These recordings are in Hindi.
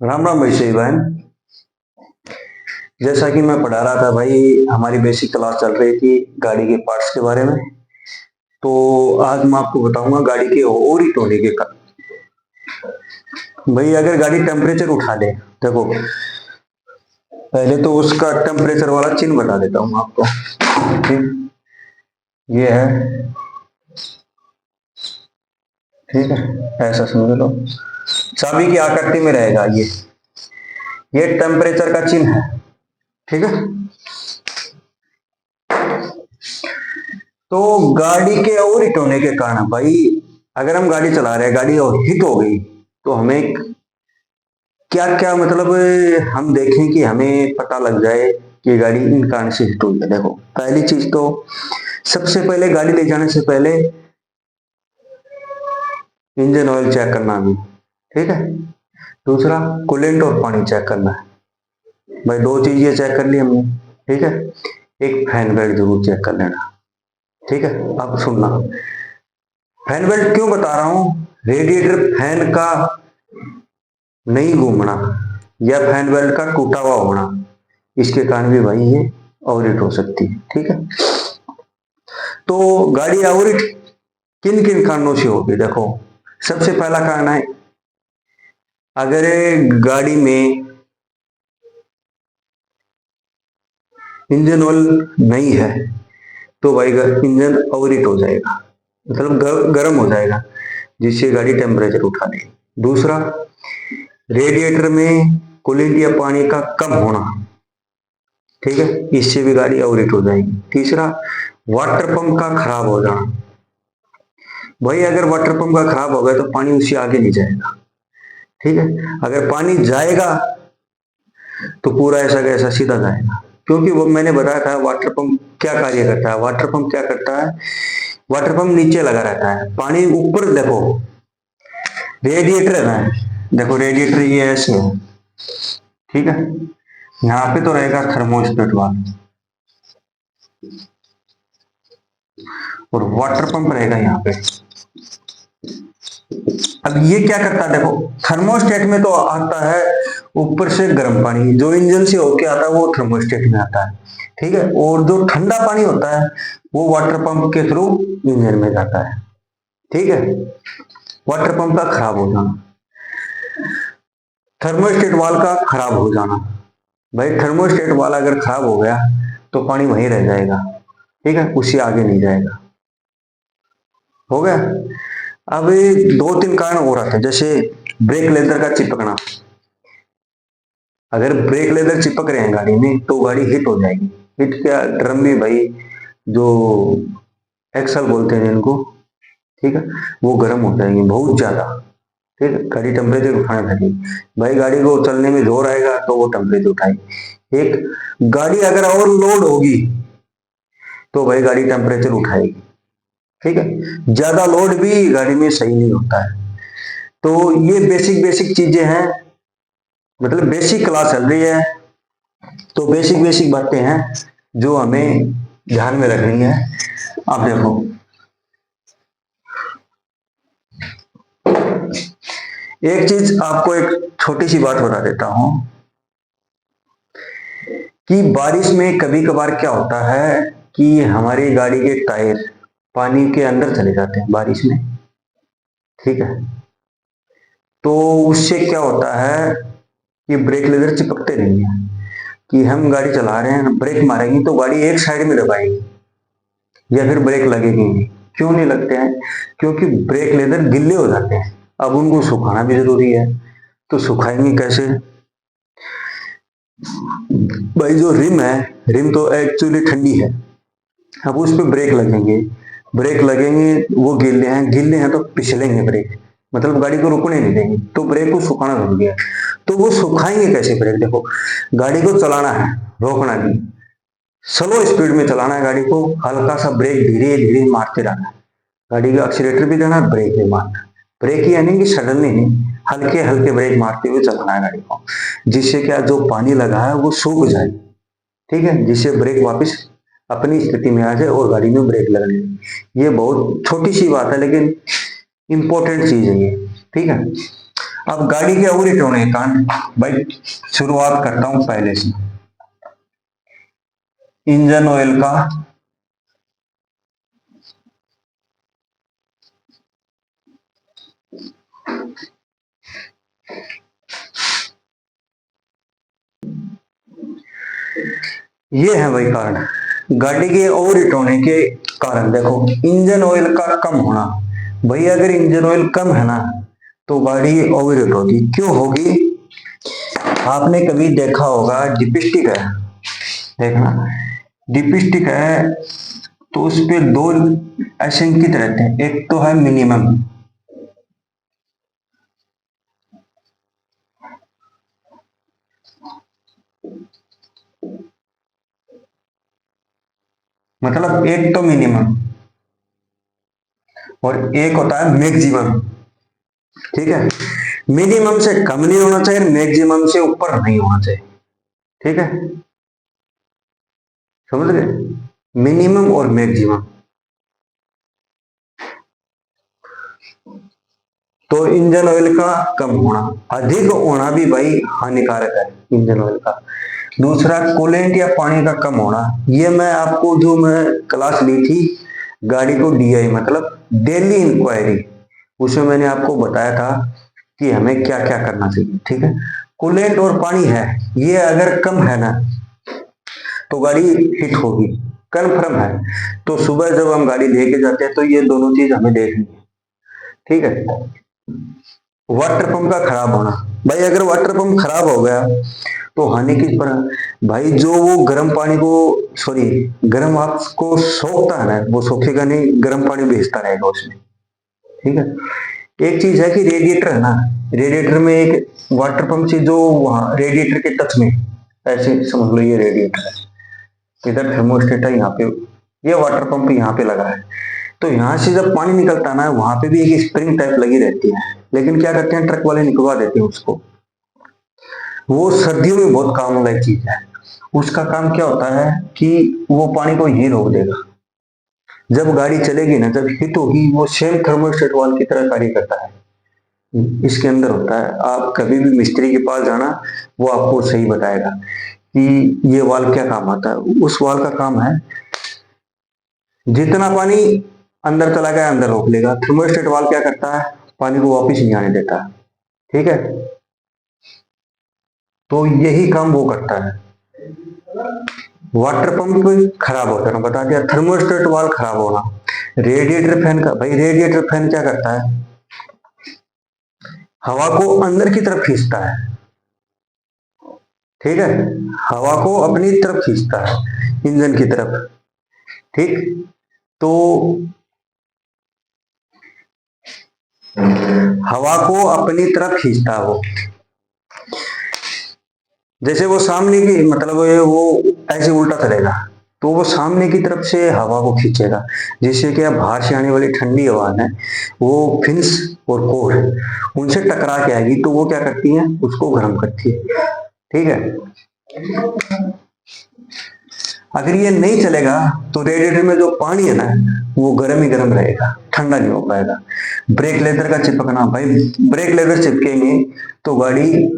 राम राम भाई सही बहन। जैसा कि मैं पढ़ा रहा था भाई, हमारी बेसिक क्लास चल रही थी गाड़ी के पार्ट्स के बारे में। तो आज मैं आपको बताऊंगा गाड़ी के और ही टोने के कारण। भाई अगर गाड़ी टेम्परेचर उठा ले, देखो पहले तो उसका टेम्परेचर वाला चिन्ह बता देता हूँ आपको। ठीक, ये है, ठीक है, ऐसा समझ लो। चाबी की आकृति में रहेगा ये टेम्परेचर का चिन्ह है। ठीक है, तो गाड़ी के ओवर हीट होने के कारण भाई, अगर हम गाड़ी चला रहे हैं, गाड़ी हिट हो गई तो हमें क्या क्या मतलब हम देखें कि हमें पता लग जाए कि गाड़ी इन कारण से हिट हुई है। देखो पहली चीज तो, सबसे पहले गाड़ी ले जाने से पहले इंजन ऑयल चेक करना भी, ठीक है। दूसरा, कूलेंट और पानी चेक करना है। भाई दो चीज ये चेक कर ली हमने, ठीक है। एक फैन बेल्ट जरूर चेक कर लेना, ठीक है। अब सुनना, फैन बेल्ट क्यों बता रहा हूं, रेडिएटर फैन का नहीं घूमना या फैन बेल्ट का टूटा हुआ होना, इसके कारण भी भाई ये ओवरहीट हो सकती है, ठीक है। तो गाड़ी ओवरहीट किन किन कारणों से होगी, देखो सबसे पहला कारण है, अगर गाड़ी में इंजन ऑयल नहीं है तो भाई इंजन ओवरहीट हो जाएगा, मतलब गर्म हो जाएगा, जिससे गाड़ी टेम्परेचर उठा लेगी। दूसरा, रेडिएटर में कूलेंट या पानी का कम होना, ठीक है, इससे भी गाड़ी ओवरहीट हो जाएगी। तीसरा, वाटर पंप का खराब हो जाना। भाई अगर वाटर पंप का खराब हो गया तो पानी उससे आगे नहीं जाएगा, ठीक है। अगर पानी जाएगा तो पूरा ऐसा कैसा सीधा जाएगा, क्योंकि वो मैंने बताया था वाटर पंप क्या कार्य करता है। वाटर पंप क्या करता है, वाटर पंप नीचे लगा रहता है, पानी ऊपर, देखो रेडिएटर है ना, देखो रेडिएटर ये ऐसे है, ठीक है। यहाँ पे तो रहेगा थर्मोस्टेट वाला और वाटर पंप रहेगा यहाँ पे। अब ये क्या करता है, देखो थर्मोस्टेट में तो आता है ऊपर से गर्म पानी, जो इंजन से होके आता है वो थर्मोस्टेट में आता है, ठीक है। और जो ठंडा पानी होता है वो वाटर पंप के थ्रू इंजन में जाता है, ठीक है। वाटर पंप का खराब हो जाना, थर्मोस्टेट वाल का खराब हो जाना। भाई थर्मोस्टेट वाल अगर खराब हो गया तो पानी वहीं रह जाएगा, ठीक है, उससे आगे नहीं जाएगा। हो गया। अब दो तीन कारण और आते हैं, जैसे ब्रेक लेदर का चिपकना। अगर ब्रेक लेदर चिपक रहे हैं गाड़ी में तो गाड़ी हिट हो जाएगी। हिट क्या, ड्रम में भाई जो एक्सल बोलते हैं जिनको, ठीक है, वो गर्म हो जाएंगे बहुत ज्यादा, ठीक है, गाड़ी टेम्परेचर उठाने लगेगी। भाई गाड़ी को चलने में जोर आएगा तो वो टेम्परेचर उठाएगी। एक गाड़ी अगर और लोड होगी तो भाई गाड़ी टेम्परेचर उठाएगी, ठीक है। ज्यादा लोड भी गाड़ी में सही नहीं होता है। तो ये बेसिक बेसिक चीजें हैं, मतलब बेसिक क्लास चल रही है, तो बेसिक बेसिक बातें हैं जो हमें ध्यान में रखनी है। अब देखो, एक चीज आपको एक छोटी सी बात बता देता हूं कि बारिश में कभी कभार क्या होता है कि हमारी गाड़ी के टायर पानी के अंदर चले जाते हैं बारिश में, ठीक है। तो उससे क्या होता है कि ब्रेक लेदर चिपकते नहीं है, कि हम गाड़ी चला रहे हैं, ब्रेक मारेंगे तो गाड़ी एक साइड में दबाएगी या फिर ब्रेक लगेगी नहीं। क्यों नहीं लगते हैं, क्योंकि ब्रेक लेदर गिल्ले हो जाते हैं। अब उनको सुखाना भी जरूरी है, तो सुखाएंगे कैसे। भाई जो रिम है, रिम तो एक्चुअली ठंडी है, अब उस पर ब्रेक लगेंगे, ब्रेक लगेंगे, वो गिल्ले हैं तो फिसलेंगे ब्रेक, मतलब गाड़ी को रुकने नहीं देंगे, तो ब्रेक को सुखाना जरूरी है। तो वो सुखाएंगे कैसे ब्रेक, देखो गाड़ी को चलाना है, रोकना नहीं, स्लो स्पीड में चलाना है गाड़ी को, हल्का सा ब्रेक धीरे धीरे मारते रहना है, गाड़ी का एक्सीलेटर भी देना है, ब्रेक भी मारना है। ब्रेक ही यानी कि सडनली नहीं, हल्के हल्के ब्रेक मारते हुए चलाना है गाड़ी को, जिससे क्या जो पानी लगा है वो सूख जाए, ठीक है, जिससे ब्रेक वापस अपनी स्थिति में आ जाए और गाड़ी में ब्रेक लगने लगे। ये बहुत छोटी सी बात है लेकिन इंपॉर्टेंट चीज है ये, ठीक है। अब गाड़ी के और होने कांड भाई, शुरुआत करता हूं पहले से। इंजन ऑयल का ये है भाई कारण, गाड़ी के ओवरहीट होने के कारण। देखो, इंजन ऑयल का कम होना, भाई अगर इंजन ऑयल कम है ना तो गाड़ी ओवरहीट होगी। क्यों होगी? आपने कभी देखा होगा, डिपिस्टिक है, देखना, डिपिस्टिक है तो उस पे दो ऐसे अंकित रहते हैं, एक तो है मिनिमम, मतलब एक तो मिनिमम और एक होता है मैक्सिमम। ठीक है, मिनिमम से कम नहीं होना चाहिए, मैक्सिमम से ऊपर नहीं होना चाहिए। ठीक है, समझ गए? मिनिमम और मैक्सिमम। तो इंजन ऑयल का कम होना, अधिक होना भी भाई हानिकारक है इंजन ऑयल का। दूसरा, कूलेंट या पानी का कम होना, ये मैं आपको जो मैं क्लास ली थी गाड़ी को डीआई मतलब डेली इंक्वायरी, उसमें मैंने आपको बताया था कि हमें क्या क्या करना चाहिए। ठीक है, कूलेंट और पानी है, ये अगर कम है ना तो गाड़ी हिट होगी, कन्फर्म है। तो सुबह जब हम गाड़ी लेके जाते हैं तो ये दोनों चीज हमें देखनी है। ठीक है, वाटर पंप का खराब होना, भाई अगर वाटर पंप खराब हो गया तो हानि किस पर है? भाई जो वो गर्म पानी को, सॉरी, गर्म आपको सोखता है ना, वो सोखेगा नहीं, गर्म पानी भेजता रहेगा उसमें। ठीक है, एक चीज है कि रेडिएटर है ना, रेडिएटर में एक वाटर पंप से जो वहां रेडिएटर के टच में, ऐसे समझ लो ये रेडिएटर है, इधर थर्मोस्टेट है, यहाँ पे ये वाटर पंप यहाँ पे लगा है। तो यहाँ से जब पानी निकलता है ना, वहां पे भी एक स्प्रिंग टाइप लगी रहती है, लेकिन क्या करते हैं, ट्रक वाले निकलवा देते हैं उसको। वो सर्दियों में बहुत काम वाला चीज है। उसका काम क्या होता है कि वो पानी को ही रोक देगा। जब गाड़ी चलेगी ना, जब हिट होगी, वो सेम थर्मोस्टेट वाल्व की तरह कार्य करता है। इसके अंदर होता है, आप कभी भी मिस्त्री के पास जाना, वो आपको सही बताएगा कि ये वाल्व क्या काम आता है। उस वाल्व का काम है, जितना पानी अंदर चला गया अंदर रोक लेगा। थर्मोस्टेट वाल्व क्या करता है, पानी को वापस नहीं आने देता। ठीक है, तो यही काम वो करता है। वाटर पंप खराब होता है, बता दिया। थर्मोस्टेट वाल्व खराब होना, रेडिएटर फैन का, भाई रेडिएटर फैन क्या करता है, हवा को अंदर की तरफ खींचता है। ठीक है, हवा को अपनी तरफ खींचता है, इंजन की तरफ। ठीक, तो हवा को अपनी तरफ खींचता है वो, जैसे वो सामने की, मतलब वो ऐसे उल्टा चलेगा तो वो सामने की तरफ से हवा को खींचेगा, जिससे कि बाहर से आने वाली ठंडी हवा है वो फिन्स और कोर उनसे टकरा के आएगी, तो वो क्या करती है, उसको गर्म करती है। ठीक है, अगर ये नहीं चलेगा तो रेडिएटर में जो पानी है ना, वो गर्म ही गर्म रहेगा, ठंडा नहीं हो पाएगा। ब्रेक लेदर का चिपकना, भाई ब्रेक लेदर चिपकेंगे तो गाड़ी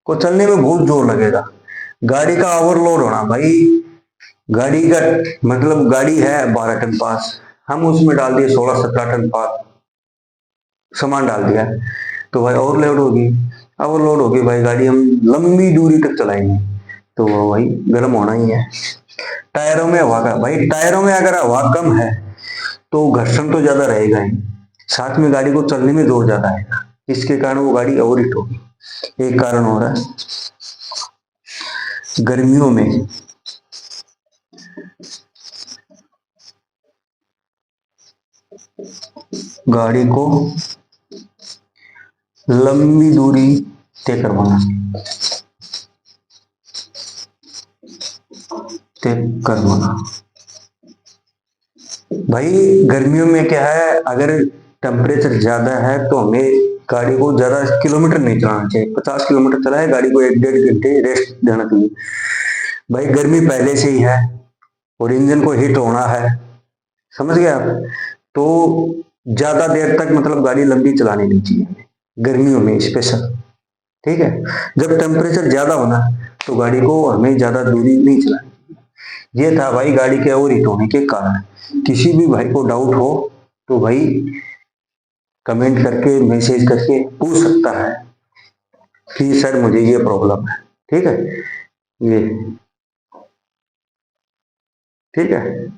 को चलने में बहुत जोर लगेगा। गाड़ी का ओवरलोड होना, भाई गाड़ी का मतलब गाड़ी है 12 टन पास, हम उसमें डाल दिए 16-17 टन पास सामान डाल दिया, तो भाई ओवरलोड होगी। ओवरलोड होगी भाई, गाड़ी हम लंबी दूरी तक चलाएंगे तो वो भाई गर्म होना ही है। टायरों में हवा का, भाई टायरों में अगर हवा कम है तो घर्षण तो ज्यादा रहेगा ही, साथ में गाड़ी को चलने में जोर ज्यादा आएगा, इसके कारण वो गाड़ी ओवरहीट होगी। एक कारण हो रहा है गर्मियों में, गाड़ी को लंबी दूरी तय करवाना, तय करवाना। भाई गर्मियों में क्या है, अगर टेम्परेचर ज्यादा है तो हमें गाड़ी को ज्यादा किलोमीटर नहीं चलाना चाहिए। 50 किलोमीटर चलाए, गाड़ी को 1-1.5 घंटे रेस्ट देना चाहिए। भाई गर्मी पहले से ही है और इंजन को हिट होना है, समझ गए आप? तो ज्यादा देर तक मतलब गाड़ी लंबी चलानी नहीं चाहिए, गर्मियों में स्पेशल। ठीक है, जब टेम्परेचर ज्यादा होना तो गाड़ी को हमें ज्यादा दूरी नहीं चलानी। ये था भाई गाड़ी के ओवरहीट होने के कारण। किसी भी भाई को डाउट हो तो भाई कमेंट करके मैसेज करके पूछ सकता है कि सर मुझे ये प्रॉब्लम है। ठीक है, ये ठीक है।